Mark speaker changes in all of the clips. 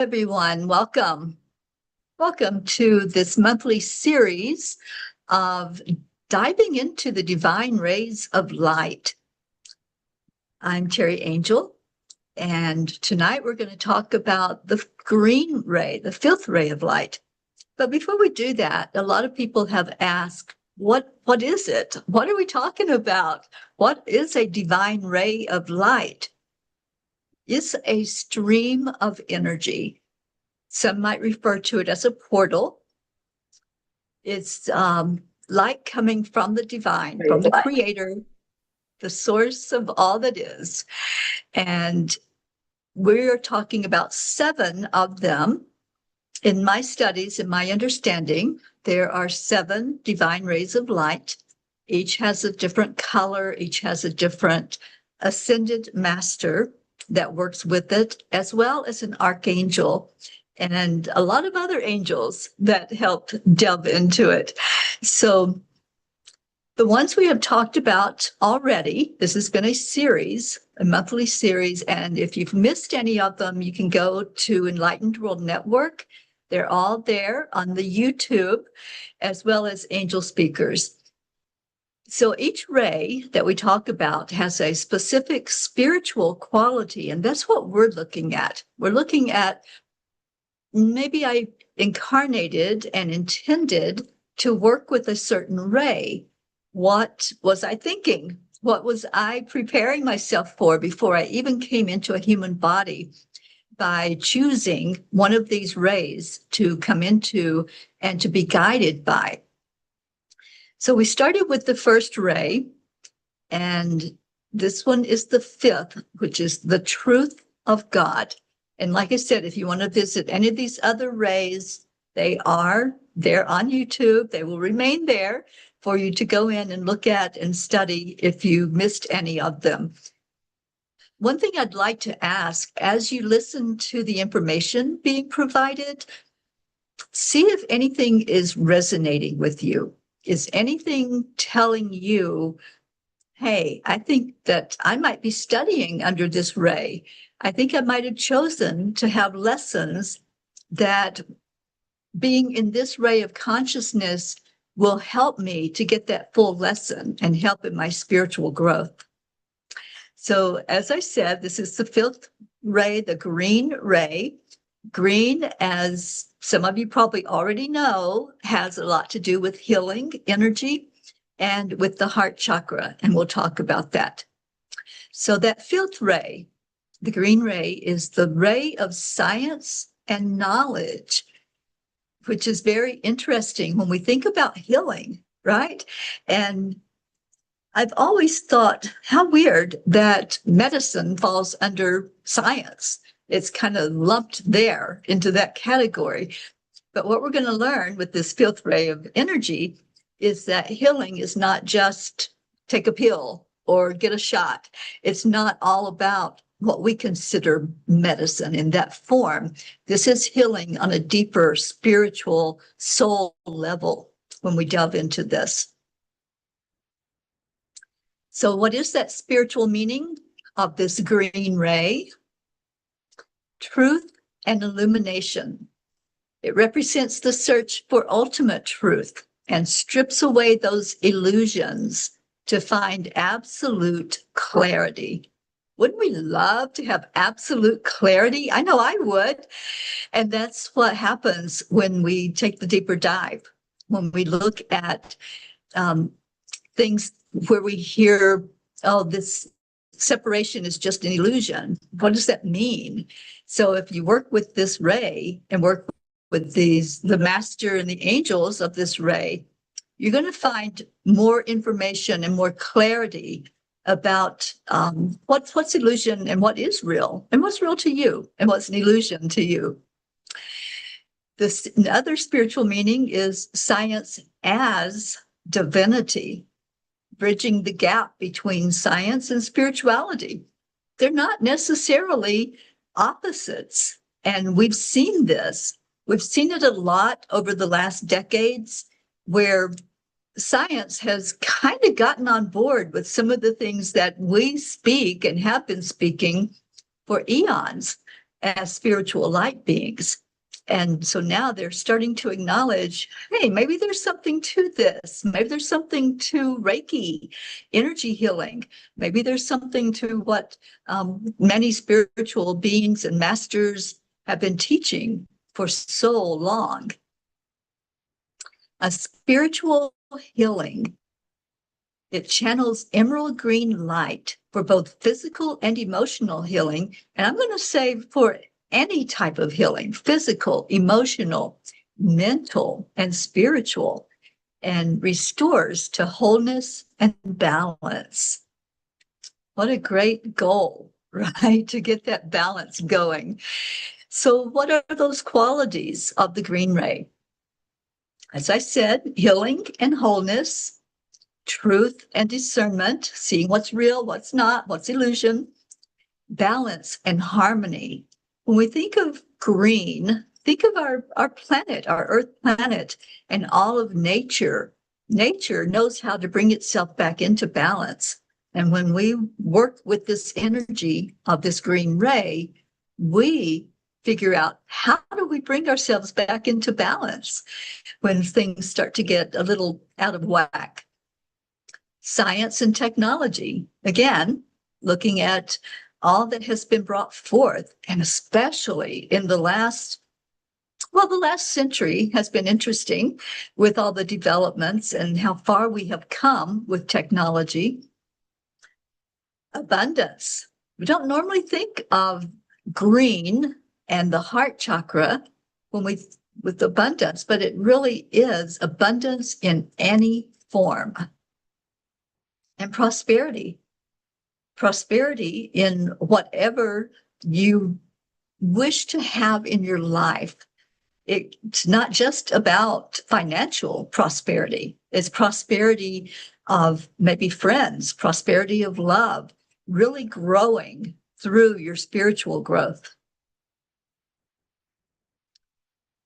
Speaker 1: Everyone. Welcome. Welcome to this monthly series of diving into the divine rays of light. I'm Teri Angel, and tonight we're going to talk about the green ray, the fifth ray of light. But before we do that, a lot of people have asked, what is it? What are we talking about? What is a divine ray of light? It's a stream of energy. Some might refer to it as a portal. It's light coming from the divine, from the creator, the source of all that is. And we're talking about 7 of them. In my studies, in my understanding, there are 7 divine rays of light. Each has a different color, each has a different ascended master that works with it, as well as an archangel and a lot of other angels that help delve into it. So the ones we have talked about already, this has been a series, a monthly series, and if you've missed any of them, you can go to Enlightened World Network. They're all there on the YouTube, as well as Angel Speakers. So each ray that we talk about has a specific spiritual quality, and that's what we're looking at. We're looking at maybe I incarnated and intended to work with a certain ray. What was I thinking? What was I preparing myself for before I even came into a human body by choosing one of these rays to come into and to be guided by? So we started with the first ray, and this one is the 5th, which is the truth of God. And like I said, if you want to visit any of these other rays, they're on YouTube. They will remain there for you to go in and look at and study if you missed any of them. One thing I'd like to ask, as you listen to the information being provided, see if anything is resonating with you. Is anything telling you, hey, I think that I might be studying under this ray. I think I might have chosen to have lessons that being in this ray of consciousness will help me to get that full lesson and help in my spiritual growth. So as I said, this is the 5th ray, the green ray. Green, as some of you probably already know, has a lot to do with healing energy and with the heart chakra, and we'll talk about that. So that 5th ray, the green ray, is the ray of science and knowledge, which is very interesting when we think about healing, right? And I've always thought how weird that medicine falls under science. It's kind of lumped there into that category. But what we're going to learn with this 5th ray of energy is that healing is not just take a pill or get a shot. It's not all about what we consider medicine in that form. This is healing on a deeper spiritual soul level when we delve into this. So what is that spiritual meaning of this green ray? Truth and illumination. It represents the search for ultimate truth and strips away those illusions to find absolute clarity. Wouldn't we love to have absolute clarity? I know I would. And that's what happens when we take the deeper dive, when we look at things where we hear, oh, this separation is just an illusion. What does that mean? So if you work with this ray and work with the master and the angels of this ray, you're going to find more information and more clarity about what's illusion and what is real, and what's real to you and what's an illusion to you. This other spiritual meaning is science as divinity, bridging the gap between science and spirituality. They're not necessarily opposites. And we've seen this. We've seen it a lot over the last decades, where science has kind of gotten on board with some of the things that we speak and have been speaking for eons. as spiritual light beings. And so now they're starting to acknowledge, hey, maybe there's something to this. Maybe there's something to Reiki, energy healing. Maybe there's something to what many spiritual beings and masters have been teaching for so long. A spiritual healing, it channels emerald green light for both physical and emotional healing. And I'm going to say for any type of healing, physical, emotional, mental, and spiritual, and restores to wholeness and balance. What a great goal, right? To get that balance going. So what are those qualities of the green ray? As I said, healing and wholeness, truth and discernment, seeing what's real, what's not, what's illusion, balance and harmony. When we think of green, think of our planet, our Earth planet, and all of nature. Nature knows how to bring itself back into balance. And when we work with this energy of this green ray, we figure out, how do we bring ourselves back into balance when things start to get a little out of whack? Science and technology, again, looking at all that has been brought forth, and especially in the last century has been interesting with all the developments and how far we have come with technology. Abundance. We don't normally think of green and the heart chakra with abundance, but it really is abundance in any form. And prosperity in whatever you wish to have in your life. It's not just about financial prosperity. It's prosperity of maybe friends, prosperity of love, really growing through your spiritual growth.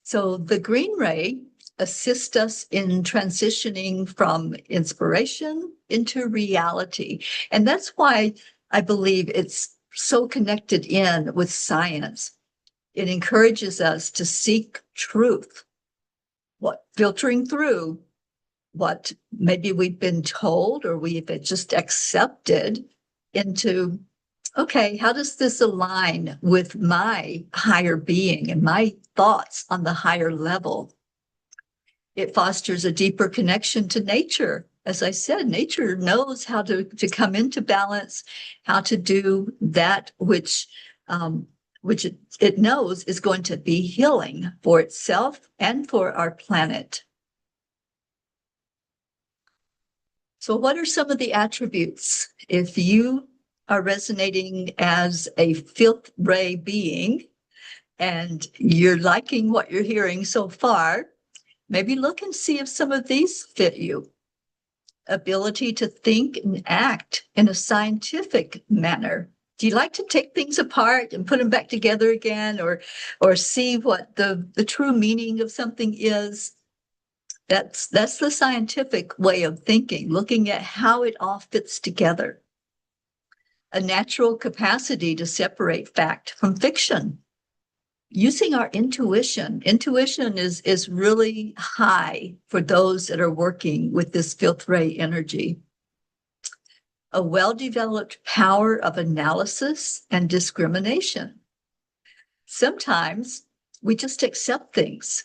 Speaker 1: So the green ray assists us in transitioning from inspiration into reality. And that's why I believe it's so connected in with science. It encourages us to seek truth, filtering through what maybe we've been told or we've just accepted into, okay, how does this align with my higher being and my thoughts on the higher level? It fosters a deeper connection to nature. As I said, nature knows how to come into balance, how to do that which it knows is going to be healing for itself and for our planet. So what are some of the attributes? If you are resonating as a fifth ray being and you're liking what you're hearing so far, maybe look and see if some of these fit you. Ability to think and act in a scientific manner. Do you like to take things apart and put them back together again, or see what the true meaning of something is? That's the scientific way of thinking, looking at how it all fits together. A natural capacity to separate fact from fiction. Using our intuition. Intuition is really high for those that are working with this fifth ray energy. A well-developed power of analysis and discrimination. Sometimes we just accept things,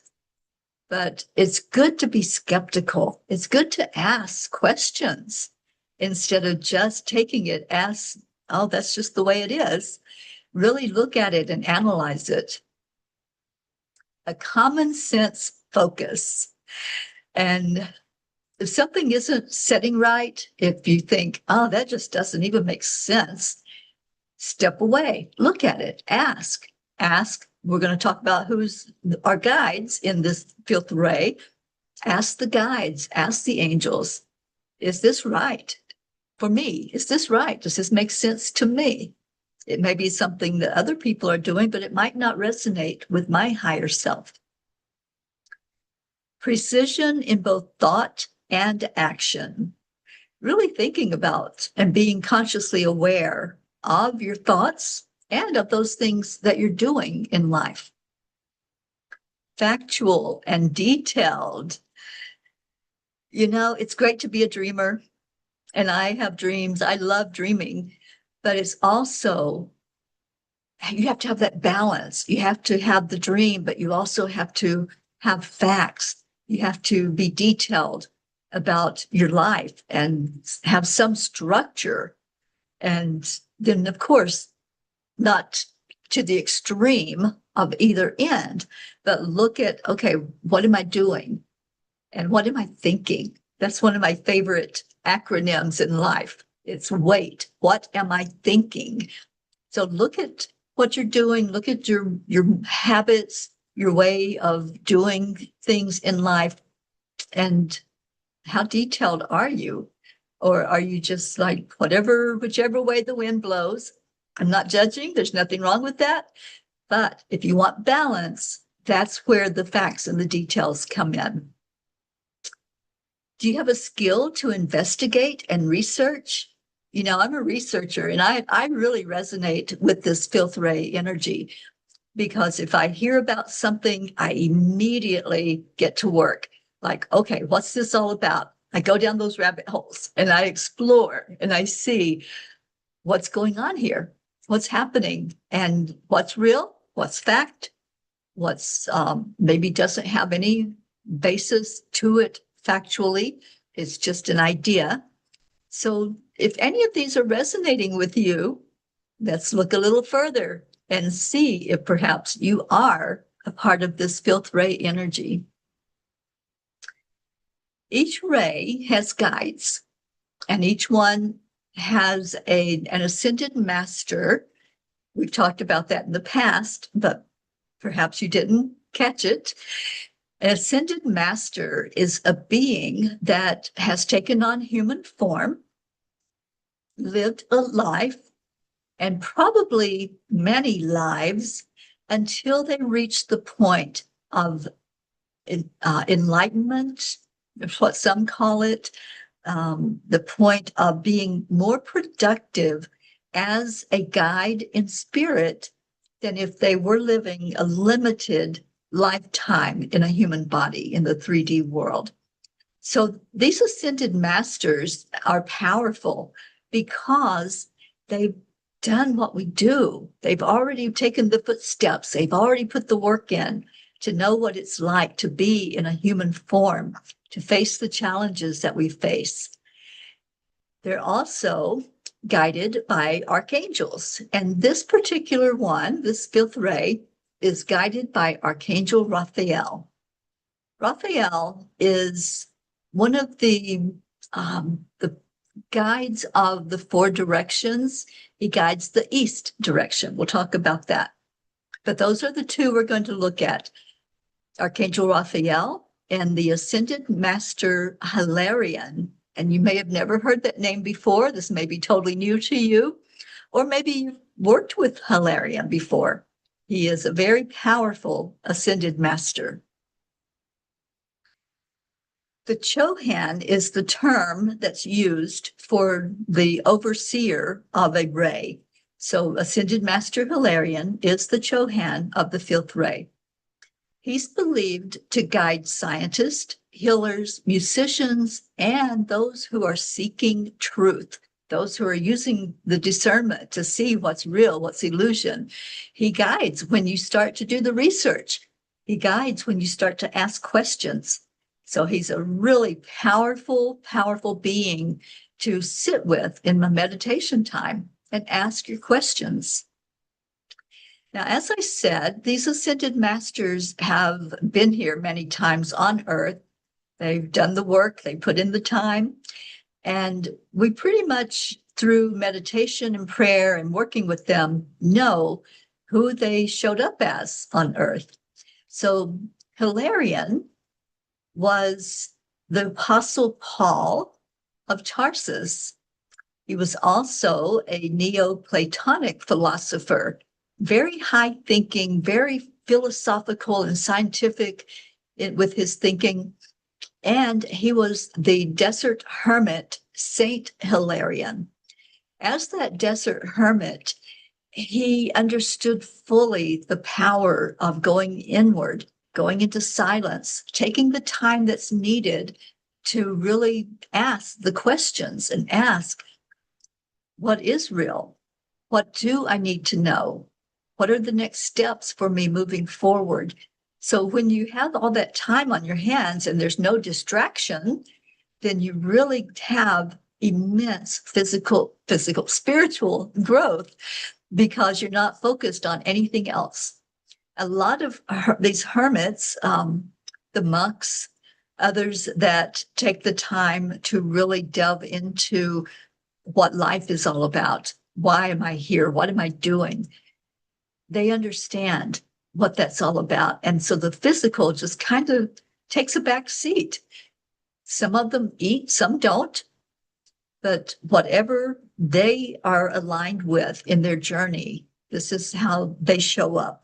Speaker 1: but it's good to be skeptical. It's good to ask questions instead of just taking it as, oh, that's just the way it is. Really look at it and analyze it. A common sense focus. And if something isn't setting right, if you think, oh, that just doesn't even make sense, step away, look at it, ask. We're going to talk about who's our guides in this fifth ray. Ask the guides, ask the angels, is this right for me? Is this right? Does this make sense to me? It may be something that other people are doing, but it might not resonate with my higher self. Precision in both thought and action. Really thinking about and being consciously aware of your thoughts and of those things that you're doing in life. Factual and detailed. You know, it's great to be a dreamer, and I have dreams. I love dreaming, but it's also, you have to have that balance. You have to have the dream, but you also have to have facts. You have to be detailed about your life and have some structure. And then, of course, not to the extreme of either end, but look at, okay, what am I doing? And what am I thinking? That's one of my favorite acronyms in life. It's WAIT. What am I thinking? So look at what you're doing, look at your habits, your way of doing things in life, and how detailed are you? Or are you just like whichever way the wind blows? I'm not judging, there's nothing wrong with that. But if you want balance, that's where the facts and the details come in. Do you have a skill to investigate and research? You know, I'm a researcher, and I really resonate with this filth ray energy, because if I hear about something, I immediately get to work. Like, okay, what's this all about? I go down those rabbit holes and I explore and I see what's going on here, what's happening, and what's real, what's fact, what's maybe doesn't have any basis to it factually. It's just an idea. So if any of these are resonating with you, let's look a little further and see if perhaps you are a part of this filth ray energy. Each ray has guides, and each one has an ascended master. We've talked about that in the past, but perhaps you didn't catch it. An ascended master is a being that has taken on human form, lived a life, and probably many lives, until they reach the point of enlightenment, what some call it, the point of being more productive as a guide in spirit than if they were living a limited lifetime in a human body in the 3D world. So these ascended masters are powerful because they've done what we do. They've already taken the footsteps. They've already put the work in to know what it's like to be in a human form, to face the challenges that we face. They're also guided by archangels. And this particular one, this filth ray, is guided by Archangel Raphael. Raphael is one of the guides of the four directions. He guides the east direction. We'll talk about that. But those are the two we're going to look at. Archangel Raphael and the Ascended Master Hilarion. And you may have never heard that name before. This may be totally new to you. Or maybe you've worked with Hilarion before. He is a very powerful Ascended Master. The Chohan is the term that's used for the overseer of a ray. So Ascended Master Hilarion is the Chohan of the filth ray. He's believed to guide scientists, healers, musicians, and those who are seeking truth, those who are using the discernment to see what's real, what's illusion. He guides when you start to do the research. He guides when you start to ask questions. So he's a really powerful, powerful being to sit with in my meditation time and ask your questions. Now, as I said, these ascended masters have been here many times on Earth. They've done the work, they put in the time, and we pretty much, through meditation and prayer and working with them, know who they showed up as on Earth. So Hilarion was the Apostle Paul of Tarsus. He was also a Neoplatonic philosopher, very high thinking, very philosophical and scientific with his thinking. And he was the desert hermit, Saint Hilarion. As that desert hermit, he understood fully the power of going inward, going into silence, taking the time that's needed to really ask the questions and ask, what is real? What do I need to know? What are the next steps for me moving forward? So when you have all that time on your hands and there's no distraction, then you really have immense spiritual growth because you're not focused on anything else. A lot of these hermits, the monks, others that take the time to really delve into what life is all about. Why am I here? What am I doing? They understand what that's all about. And so the physical just kind of takes a back seat. Some of them eat, some don't. But whatever they are aligned with in their journey, this is how they show up.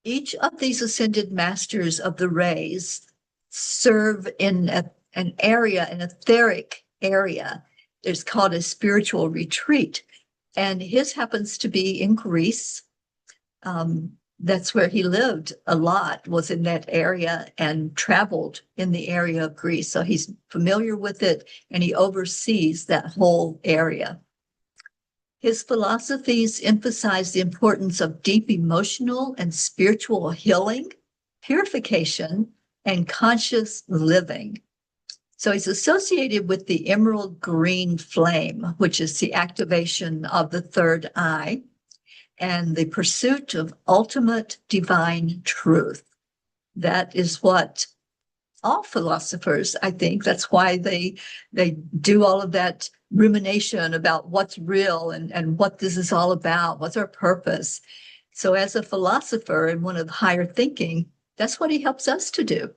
Speaker 1: Each of these ascended masters of the rays serve in an area, an etheric area. It's called a spiritual retreat. And his happens to be in Greece. That's where he lived a lot, was in that area and traveled in the area of Greece. So he's familiar with it and he oversees that whole area. His philosophies emphasize the importance of deep emotional and spiritual healing, purification, and conscious living. So he's associated with the emerald green flame, which is the activation of the third eye and the pursuit of ultimate divine truth. That is what all philosophers, I think, that's why they do all of that rumination about what's real and what this is all about, what's our purpose. So as a philosopher and one of higher thinking, that's what he helps us to do.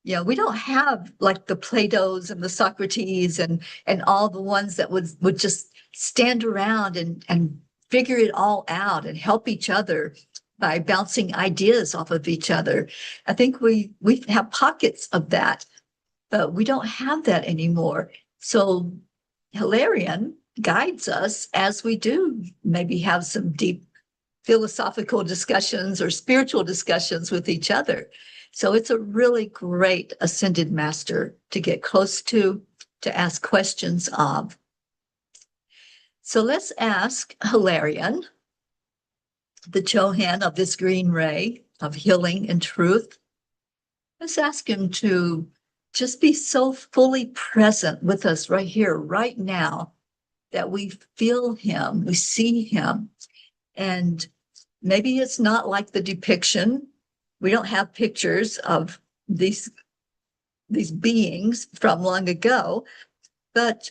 Speaker 1: You know, we don't have like the Platos and the Socrates and all the ones that would just stand around and figure it all out and help each other by bouncing ideas off of each other. I think we have pockets of that, but we don't have that anymore. So Hilarion guides us as we do maybe have some deep philosophical discussions or spiritual discussions with each other. So it's a really great ascended master to get close to ask questions of. So let's ask Hilarion, the Chohan of this green ray of healing and truth. Let's ask him to just be so fully present with us right here, right now, that we feel him, we see him. And maybe it's not like the depiction. We don't have pictures of these beings from long ago, but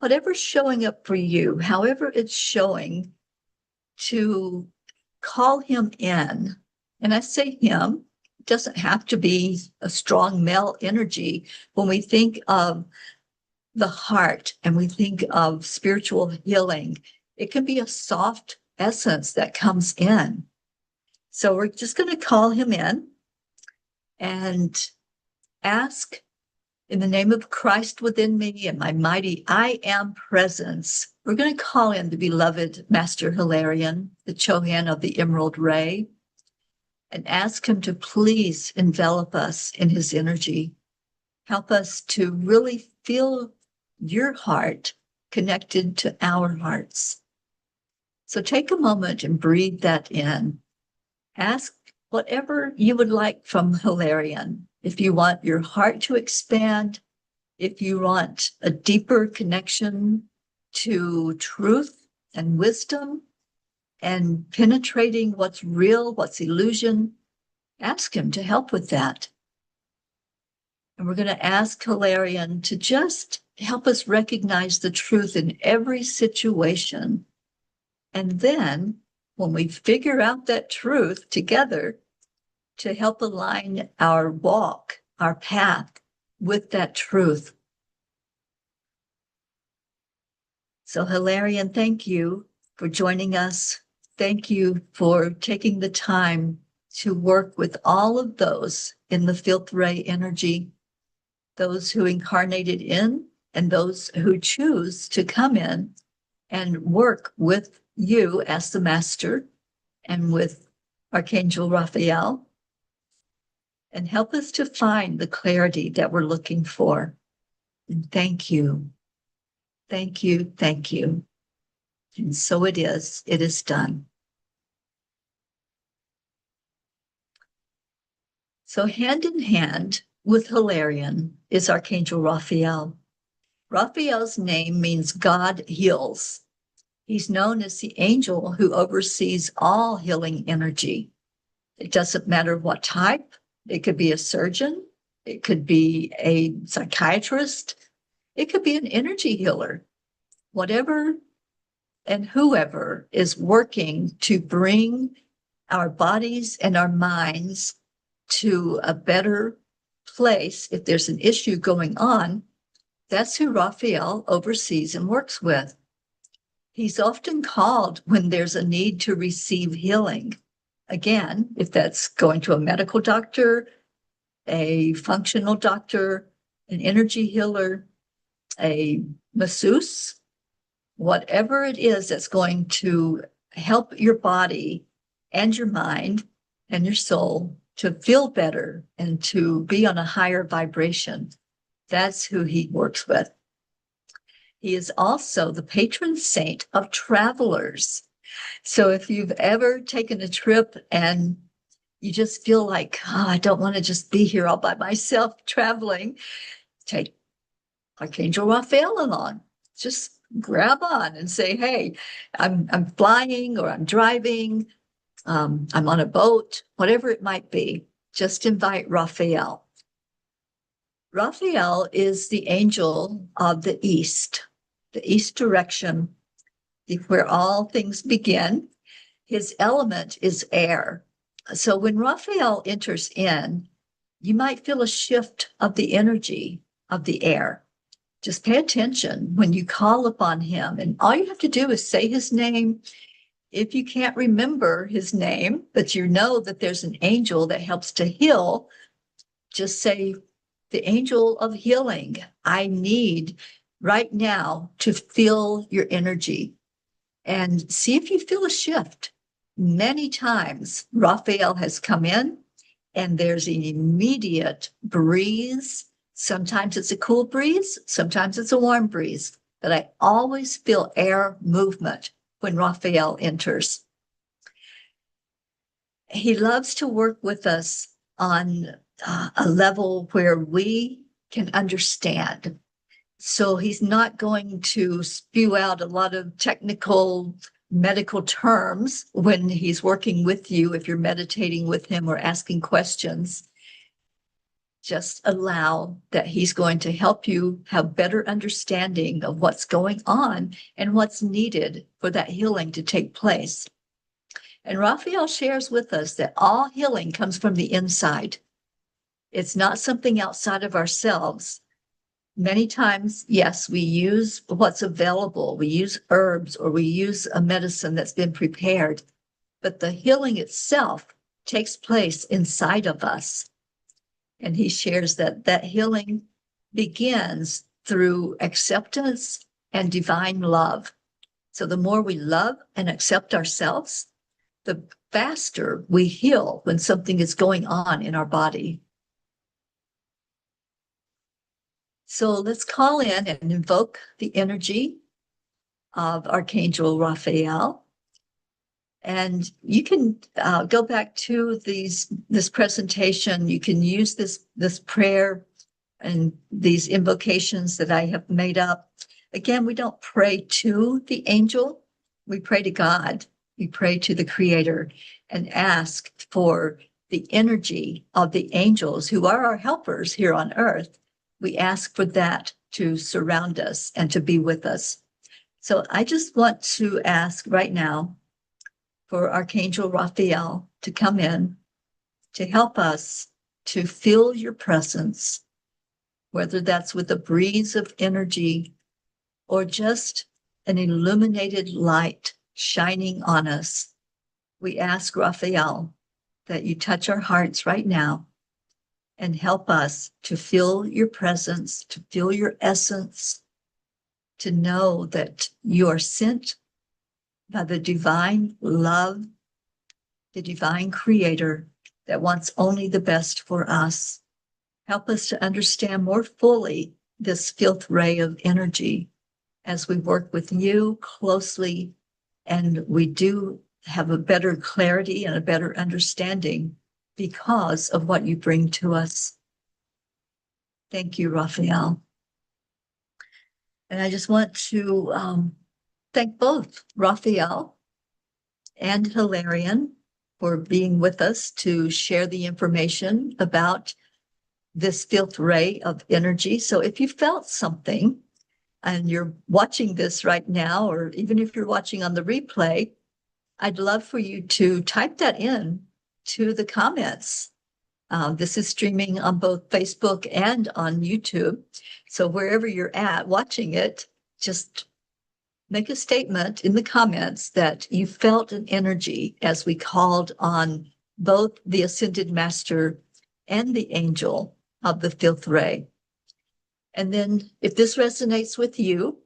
Speaker 1: whatever's showing up for you, however it's showing, to call him in. And I say him, it doesn't have to be a strong male energy. When we think of the heart and we think of spiritual healing, it can be a soft essence that comes in. So we're just going to call him in and ask, in the name of Christ within me and my mighty I am presence, we're going to call in the beloved Master Hilarion, the Chohan of the Emerald Ray, and ask him to please envelop us in his energy. Help us to really feel your heart connected to our hearts. So take a moment and breathe that in. Ask whatever you would like from Hilarion. If you want your heart to expand, if you want a deeper connection to truth and wisdom and penetrating what's real, what's illusion, ask him to help with that. And we're going to ask Hilarion to just help us recognize the truth in every situation. And then when we figure out that truth together, to help align our walk, our path with that truth. So Hilarion, thank you for joining us. Thank you for taking the time to work with all of those in the filth ray energy, those who incarnated in and those who choose to come in and work with you as the master and with Archangel Raphael and help us to find the clarity that we're looking for. And thank you. Thank you. Thank you. And so it is. It is done. So hand in hand with Hilarion is Archangel Raphael. Raphael's name means God heals. He's known as the angel who oversees all healing energy. It doesn't matter what type. It could be a surgeon. It could be a psychiatrist. It could be an energy healer. Whatever and whoever is working to bring our bodies and our minds to a better place, if there's an issue going on, that's who Raphael oversees and works with. He's often called when there's a need to receive healing. Again, if that's going to a medical doctor, a functional doctor, an energy healer, a masseuse, whatever it is that's going to help your body and your mind and your soul to feel better and to be on a higher vibration. That's who he works with. He is also the patron saint of travelers. So if you've ever taken a trip and you just feel like, oh, I don't want to just be here all by myself traveling, take Archangel Raphael along. Just grab on and say, hey, I'm flying or I'm driving, I'm on a boat, whatever it might be. Just invite Raphael. Raphael is the angel of the east direction, where all things begin. His element is air. So when Raphael enters in, you might feel a shift of the energy of the air. Just pay attention when you call upon him. And all you have to do is say his name. If you can't remember his name, but you know that there's an angel that helps to heal, just say, the angel of healing, I need right now to feel your energy. And see if you feel a shift. Many times, Raphael has come in and there's an immediate breeze. Sometimes it's a cool breeze, sometimes it's a warm breeze, but I always feel air movement when Raphael enters. He loves to work with us on a level where we can understand. So he's not going to spew out a lot of technical medical terms when he's working with you, if you're meditating with him or asking questions. Just allow that he's going to help you have better understanding of what's going on and what's needed for that healing to take place. And Raphael shares with us that all healing comes from the inside. It's not something outside of ourselves. Many times, yes, we use what's available. We use herbs or we use a medicine that's been prepared, but the healing itself takes place inside of us. And he shares that healing begins through acceptance and divine love. So the more we love and accept ourselves, the faster we heal when something is going on in our body. So let's call in and invoke the energy of Archangel Raphael. And you can go back to this presentation. You can use this prayer and these invocations that I have made up. Again, we don't pray to the angel. We pray to God. We pray to the Creator and ask for the energy of the angels who are our helpers here on earth. We ask for that to surround us and to be with us. So I just want to ask right now for Archangel Raphael to come in to help us to feel your presence, whether that's with a breeze of energy or just an illuminated light shining on us. We ask Raphael that you touch our hearts right now and help us to feel your presence, to feel your essence, to know that you are sent by the divine love, the divine creator that wants only the best for us. Help us to understand more fully this filth ray of energy as we work with you closely, and we do have a better clarity and a better understanding because of what you bring to us. Thank you, Raphael. And I just want to thank both Raphael and Hilarion for being with us to share the information about this filth ray of energy. So if you felt something and you're watching this right now, or even if you're watching on the replay, I'd love for you to type that in to the comments. This is streaming on both Facebook and on YouTube. So wherever you're at watching it, just make a statement in the comments that you felt an energy as we called on both the Ascended Master and the Angel of the filth ray. And then if this resonates with you,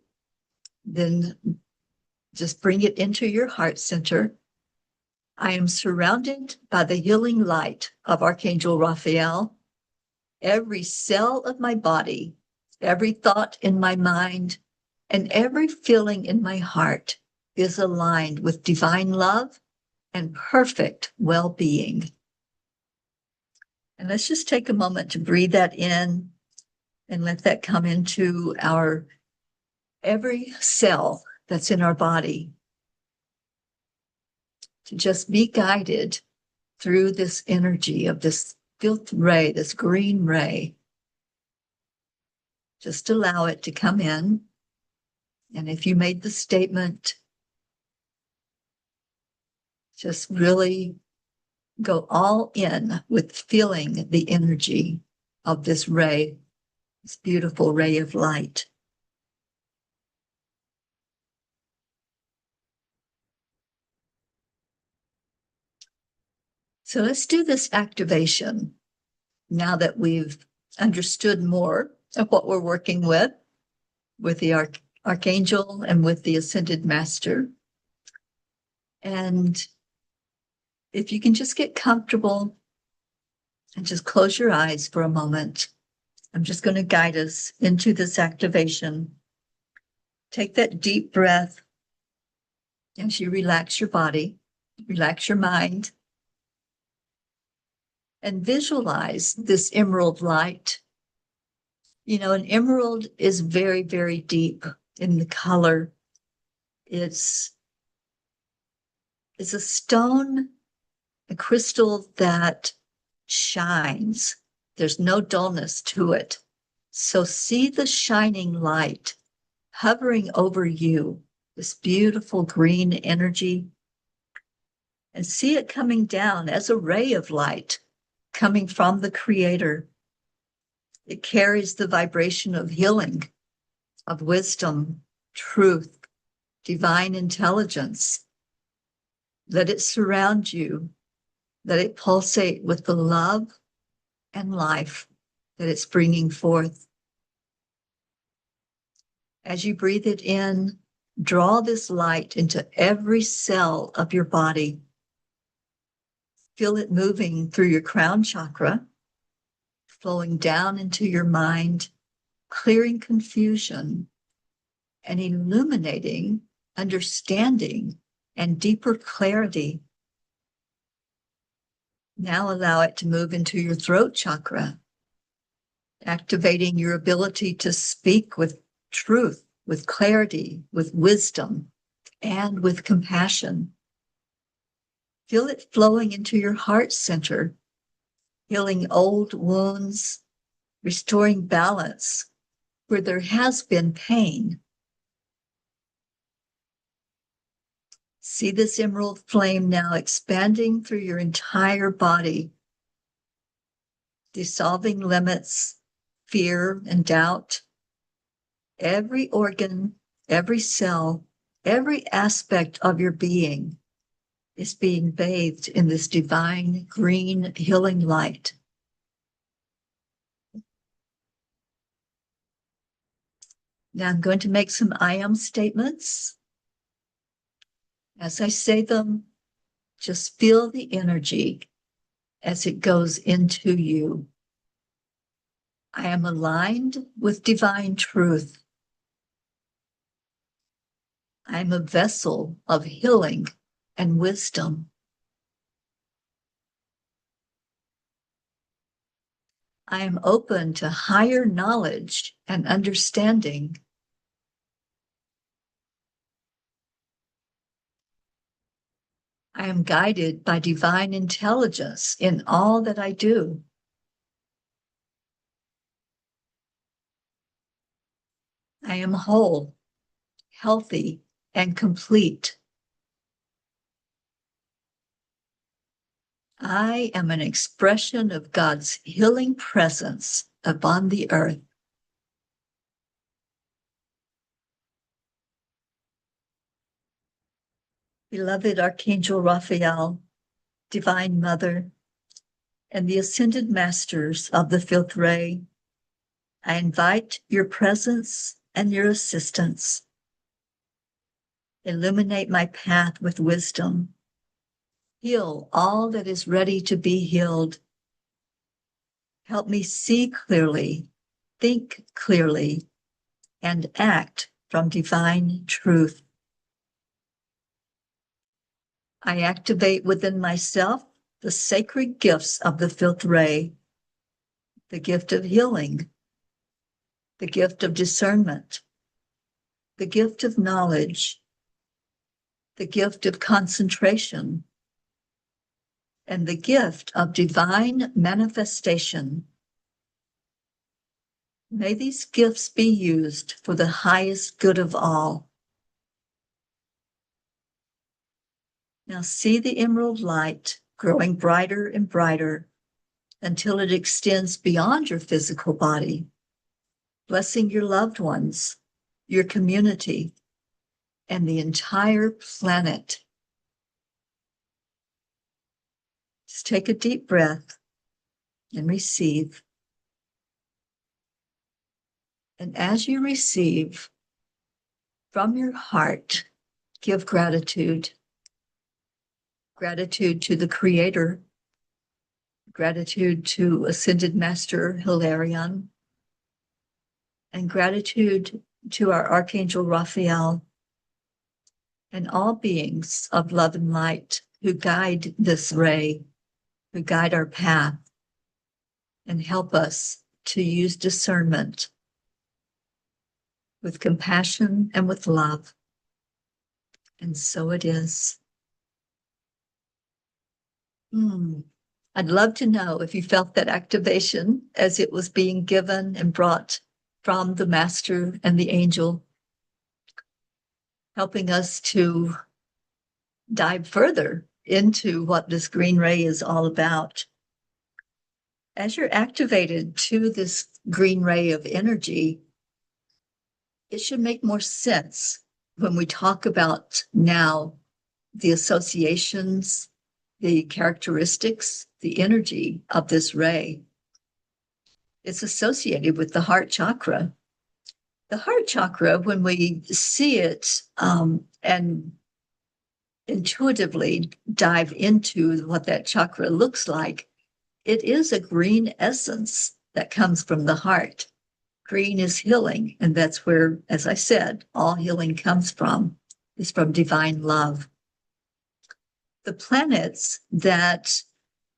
Speaker 1: then just bring it into your heart center. I am surrounded by the healing light of Archangel Raphael. Every cell of my body, every thought in my mind, and every feeling in my heart is aligned with divine love and perfect well-being. And let's just take a moment to breathe that in and let that come into our every cell that's in our body, to just be guided through this energy of this filth ray, this green ray. Just allow it to come in. And if you made the statement, just really go all in with feeling the energy of this ray, this beautiful ray of light. So let's do this activation now that we've understood more of what we're working with the Archangel and with the Ascended Master. And if you can just get comfortable and just close your eyes for a moment, I'm just going to guide us into this activation. Take that deep breath as you relax your body, relax your mind, and visualize this emerald light. You know, an emerald is very, very deep in the color. It's a stone, a crystal that shines. There's no dullness to it. So see the shining light hovering over you, this beautiful green energy, and see it coming down as a ray of light coming from the Creator. It carries the vibration of healing, of wisdom, truth, divine intelligence. Let it surround you. Let it pulsate with the love and life that it's bringing forth. As you breathe it in, draw this light into every cell of your body. Feel it moving through your crown chakra, flowing down into your mind, clearing confusion and illuminating understanding and deeper clarity. Now allow it to move into your throat chakra, activating your ability to speak with truth, with clarity, with wisdom, and with compassion. Feel it flowing into your heart center, healing old wounds, restoring balance where there has been pain. See this emerald flame now expanding through your entire body, dissolving limits, fear, and doubt. Every organ, every cell, every aspect of your being is being bathed in this divine green healing light. Now I'm going to make some I am statements. As I say them, just feel the energy as it goes into you. I am aligned with divine truth. I am a vessel of healing and wisdom. I am open to higher knowledge and understanding. I am guided by divine intelligence in all that I do. I am whole, healthy, and complete. I am an expression of God's healing presence upon the earth. Beloved Archangel Raphael, Divine Mother, and the Ascended Masters of the Fifth Ray, I invite your presence and your assistance. Illuminate my path with wisdom. Heal all that is ready to be healed. Help me see clearly, think clearly, and act from divine truth. I activate within myself the sacred gifts of the Fifth Ray, the gift of healing, the gift of discernment, the gift of knowledge, the gift of concentration, and the gift of divine manifestation. May these gifts be used for the highest good of all. Now see the emerald light growing brighter and brighter until it extends beyond your physical body, blessing your loved ones, your community, and the entire planet. Just take a deep breath and receive. And as you receive from your heart, give gratitude. Gratitude to the Creator, gratitude to Ascended Master Hilarion, and gratitude to our Archangel Raphael and all beings of love and light who guide this ray, who guide our path, and help us to use discernment with compassion and with love. And so it is. I'd love to know if you felt that activation as it was being given and brought from the Master and the Angel, helping us to dive further into what this green ray is all about. As you're activated to this green ray of energy, it should make more sense when we talk about now the associations, the characteristics, the energy of this ray. It's associated with the heart chakra. The heart chakra, when we see it and intuitively dive into what that chakra looks like, it is a green essence that comes from the heart. Green is healing, and that's where, as I said, all healing comes from, is from divine love. The planets that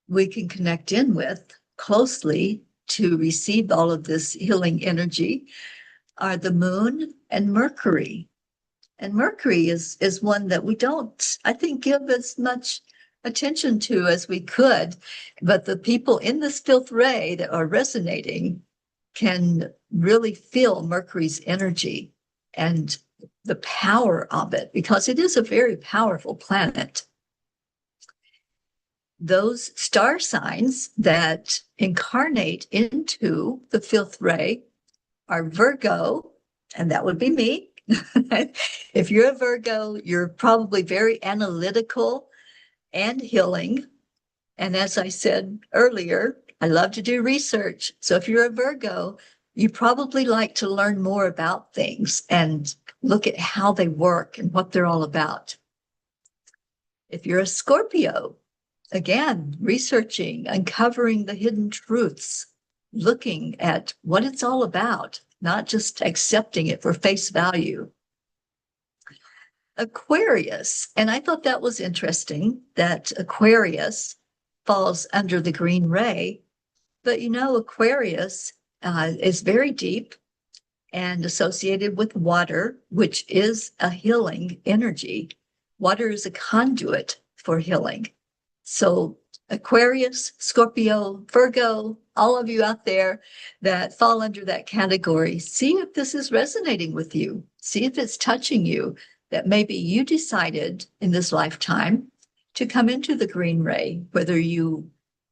Speaker 1: we can connect in with closely to receive all of this healing energy are the moon and Mercury. And Mercury is one that we don't, I think, give as much attention to as we could. But the people in this fifth ray that are resonating can really feel Mercury's energy and the power of it, because it is a very powerful planet. Those star signs that incarnate into the fifth ray are Virgo, and that would be me. If you're a Virgo, you're probably very analytical and healing. And as I said earlier, I love to do research. So if you're a Virgo, You probably like to learn more about things and look at how they work and what they're all about. If you're a Scorpio, again, researching, uncovering the hidden truths, looking at what it's all about, not just accepting it for face value. Aquarius, and I thought that was interesting that Aquarius falls under the green ray, but Aquarius is very deep and associated with water, which is a healing energy. Water is a conduit for healing. So Aquarius, Scorpio, Virgo, all of you out there that fall under that category, see if this is resonating with you. See if it's touching you, that maybe you decided in this lifetime to come into the green ray, whether you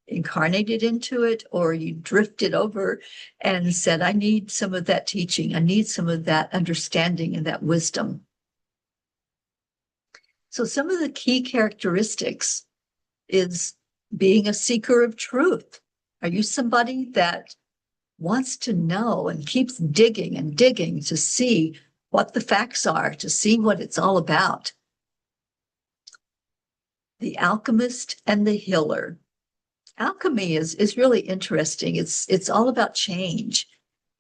Speaker 1: incarnated into it or you drifted over and said, I need some of that teaching. I need some of that understanding and that wisdom. So some of the key characteristics is being a seeker of truth. Are you somebody that wants to know and keeps digging and digging to see what the facts are, to see what it's all about? The alchemist and the healer. Alchemy is really interesting. It's all about change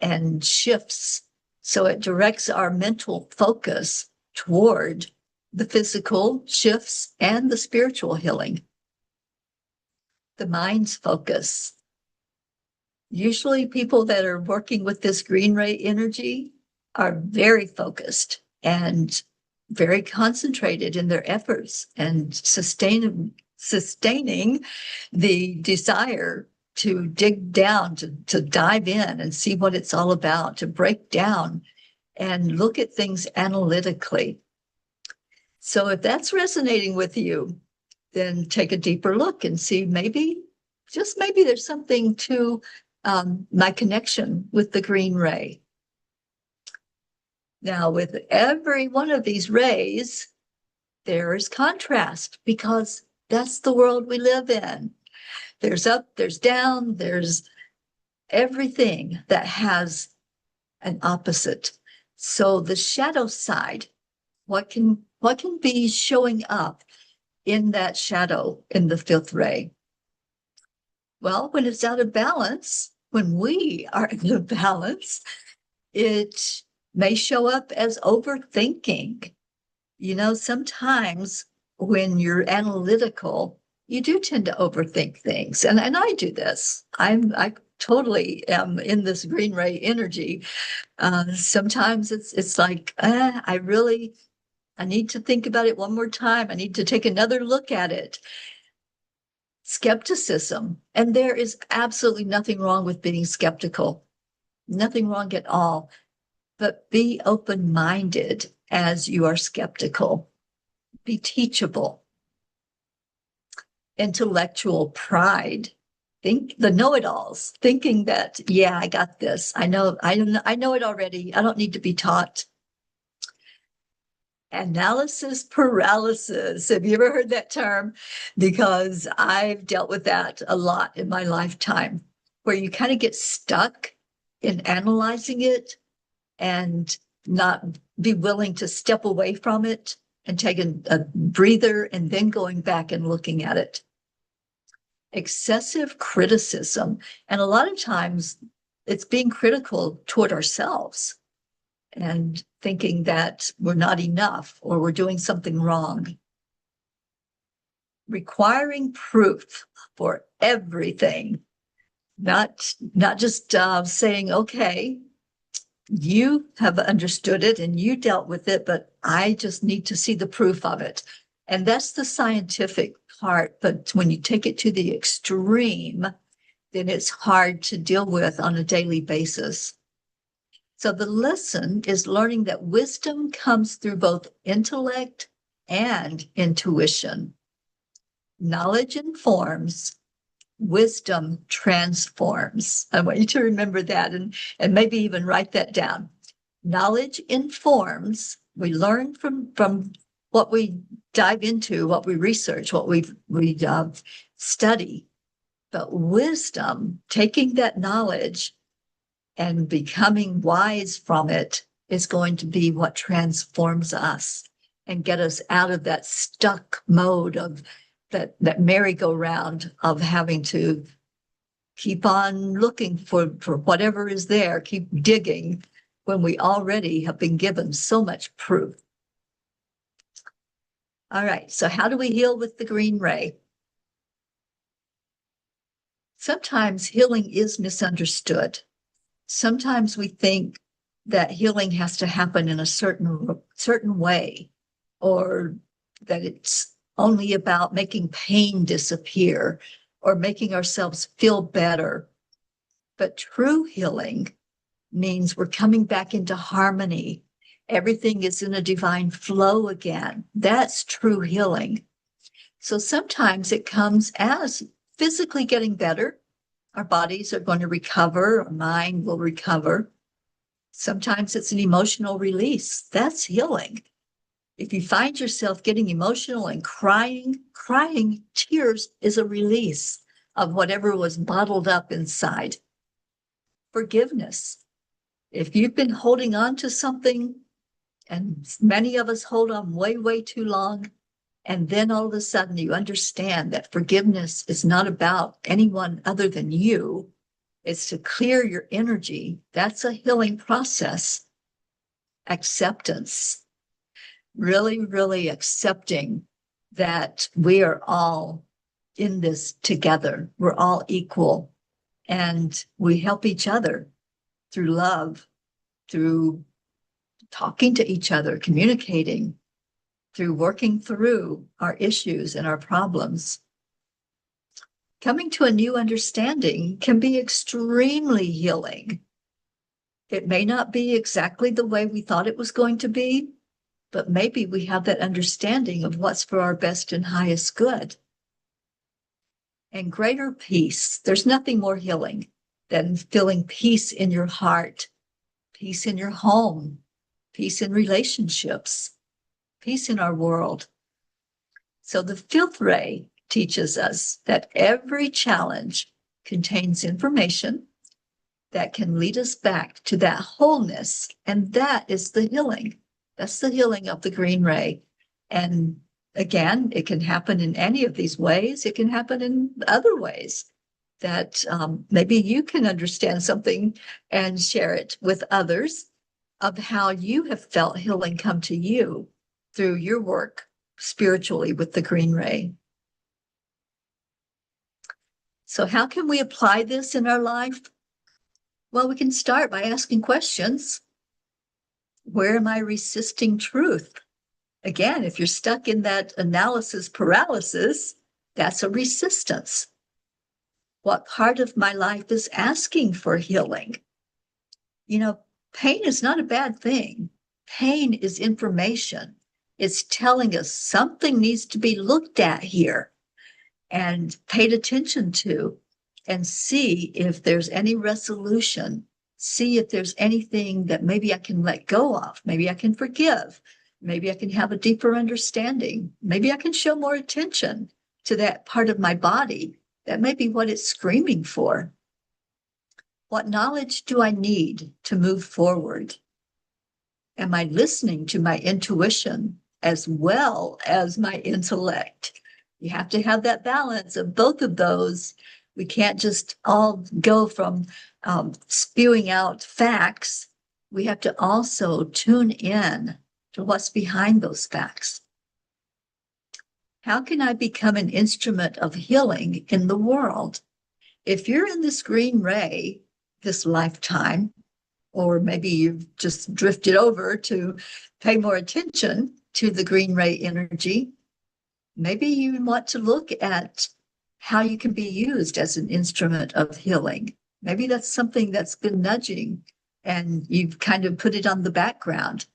Speaker 1: and shifts. So it directs our mental focus toward the physical shifts and the spiritual healing. The mind's focus. Usually people that are working with this green ray energy are very focused and very concentrated in their efforts and sustaining the desire to dig down, to dive in and see what it's all about, to break down and look at things analytically. So if that's resonating with you, then take a deeper look and see maybe, just maybe there's something to my connection with the green ray. Now, with every one of these rays, there is contrast because that's the world we live in. There's up, there's down, there's everything that has an opposite. So the shadow side, what can be showing up in that shadow in the fifth ray? Well, when it's out of balance, when we are in a balance, it may show up as overthinking. Sometimes when you're analytical, you do tend to overthink things. And I do this. I totally am in this green ray energy. Sometimes it's like, I need to think about it one more time. I need to take another look at it. Skepticism. And there is absolutely nothing wrong with being skeptical. Nothing wrong at all. But be open-minded as you are skeptical. Be teachable. Intellectual pride. Think the know-it-alls, thinking that, yeah, I got this. I know it already. I don't need to be taught. Analysis paralysis. Have you ever heard that term? Because I've dealt with that a lot in my lifetime, where you kind of get stuck in analyzing it and not be willing to step away from it and take a breather and then going back and looking at it. Excessive criticism. And a lot of times it's being critical toward ourselves and thinking that we're not enough or we're doing something wrong. Requiring proof for everything, not just saying, okay, you have understood it and you dealt with it, but I just need to see the proof of it. And that's the scientific part. But when you take it to the extreme, then it's hard to deal with on a daily basis. So the lesson is learning that wisdom comes through both intellect and intuition. Knowledge informs, wisdom transforms. I want you to remember that and maybe even write that down. Knowledge informs. We learn from what we dive into, what we research, what we study. But wisdom, taking that knowledge and becoming wise from it is going to be what transforms us and get us out of that stuck mode of that merry-go-round of having to keep on looking for whatever is there, keep digging when we already have been given so much proof. All right, so how do we heal with the green ray? Sometimes healing is misunderstood. Sometimes we think that healing has to happen in a certain way, or that it's only about making pain disappear or making ourselves feel better. But true healing means we're coming back into harmony. Everything is in a divine flow again. That's true healing. So sometimes it comes as physically getting better. Our bodies are going to recover, our mind will recover. Sometimes it's an emotional release. That's healing. If you find yourself getting emotional and crying, tears is a release of whatever was bottled up inside. Forgiveness. If you've been holding on to something, and many of us hold on way, way too long, and then all of a sudden you understand that forgiveness is not about anyone other than you. It's to clear your energy. That's a healing process. Acceptance. Really, really accepting that we are all in this together. We're all equal. And we help each other through love, through talking to each other, communicating, through working through our issues and our problems. Coming to a new understanding can be extremely healing. It may not be exactly the way we thought it was going to be, but maybe we have that understanding of what's for our best and highest good. And greater peace. There's nothing more healing than feeling peace in your heart, peace in your home, peace in relationships, peace in our world. So the fifth ray teaches us that every challenge contains information that can lead us back to that wholeness. And that is the healing. That's the healing of the green ray. And again, it can happen in any of these ways. It can happen in other ways that maybe you can understand something and share it with others of how you have felt healing come to you through your work spiritually with the green ray. So how can we apply this in our life? Well, we can start by asking questions. Where am I resisting truth? Again, if you're stuck in that analysis paralysis, that's a resistance. What part of my life is asking for healing? You know, pain is not a bad thing. Pain is information. It's telling us something needs to be looked at here and paid attention to, and see if there's any resolution, see if there's anything that maybe I can let go of, maybe I can forgive, maybe I can have a deeper understanding, maybe I can show more attention to that part of my body. That may be what it's screaming for. What knowledge do I need to move forward? Am I listening to my intuition as well as my intellect? You have to have that balance of both of those. We can't just all go from spewing out facts. We have to also tune in to what's behind those facts. How can I become an instrument of healing in the world? If you're in this green ray this lifetime, or maybe you've just drifted over to pay more attention to the green ray energy, maybe you want to look at how you can be used as an instrument of healing. Maybe that's something that's been nudging and you've kind of put it on the background.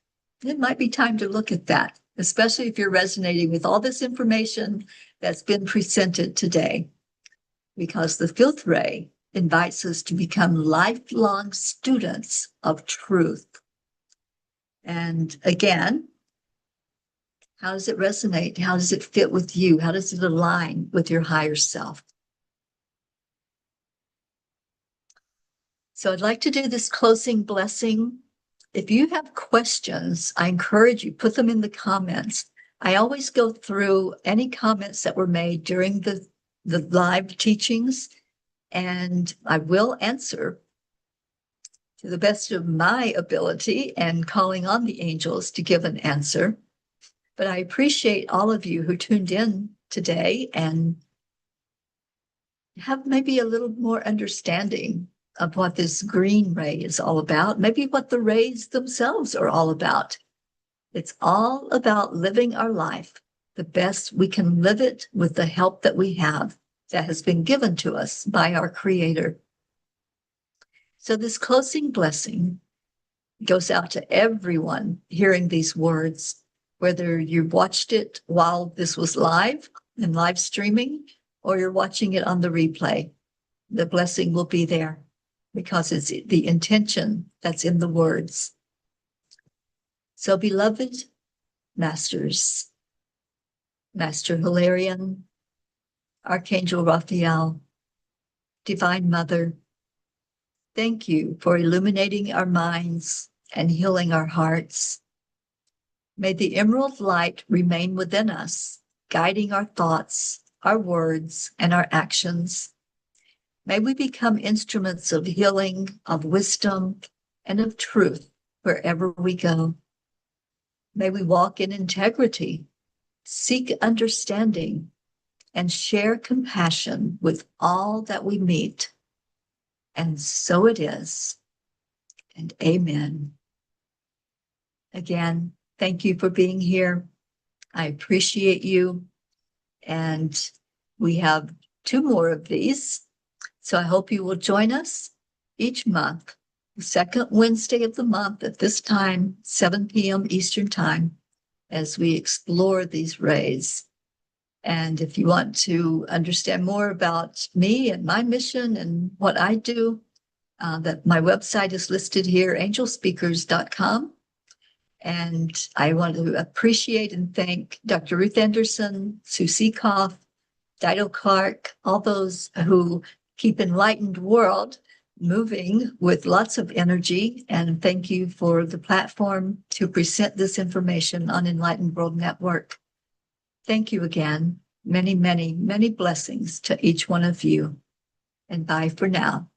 Speaker 1: It might be time to look at that, especially if you're resonating with all this information that's been presented today, because the fifth ray invites us to become lifelong students of truth. And again, how does it resonate? How does it fit with you? How does it align with your higher self? So I'd like to do this closing blessing. If you have questions, I encourage you, put them in the comments. I always go through any comments that were made during the live teachings, and I will answer to the best of my ability and calling on the angels to give an answer. But I appreciate all of you who tuned in today and have maybe a little more understanding of what this green ray is all about, maybe what the rays themselves are all about. It's all about living our life the best we can live it with the help that we have that has been given to us by our Creator. So this closing blessing goes out to everyone hearing these words, whether you watched it while this was live and live streaming, or you're watching it on the replay. The blessing will be there because it's the intention that's in the words. So, beloved masters, Master Hilarion, Archangel Raphael, Divine Mother, thank you for illuminating our minds and healing our hearts. May the emerald light remain within us, guiding our thoughts, our words, and our actions. May we become instruments of healing, of wisdom, and of truth wherever we go. May we walk in integrity, seek understanding, and share compassion with all that we meet. And so it is. And amen. Again, thank you for being here. I appreciate you. And we have 2 more of these. So I hope you will join us each month, the second Wednesday of the month at this time, 7 p.m. Eastern Time, as we explore these rays. And if you want to understand more about me and my mission and what I do, that my website is listed here, angelspeakers.com. And I want to appreciate and thank Dr. Ruth Anderson, Sue Seekoff, Dido Clark, all those who keep Enlightened World moving with lots of energy. And thank you for the platform to present this information on Enlightened World Network. Thank you again. Many, many, many blessings to each one of you. And bye for now.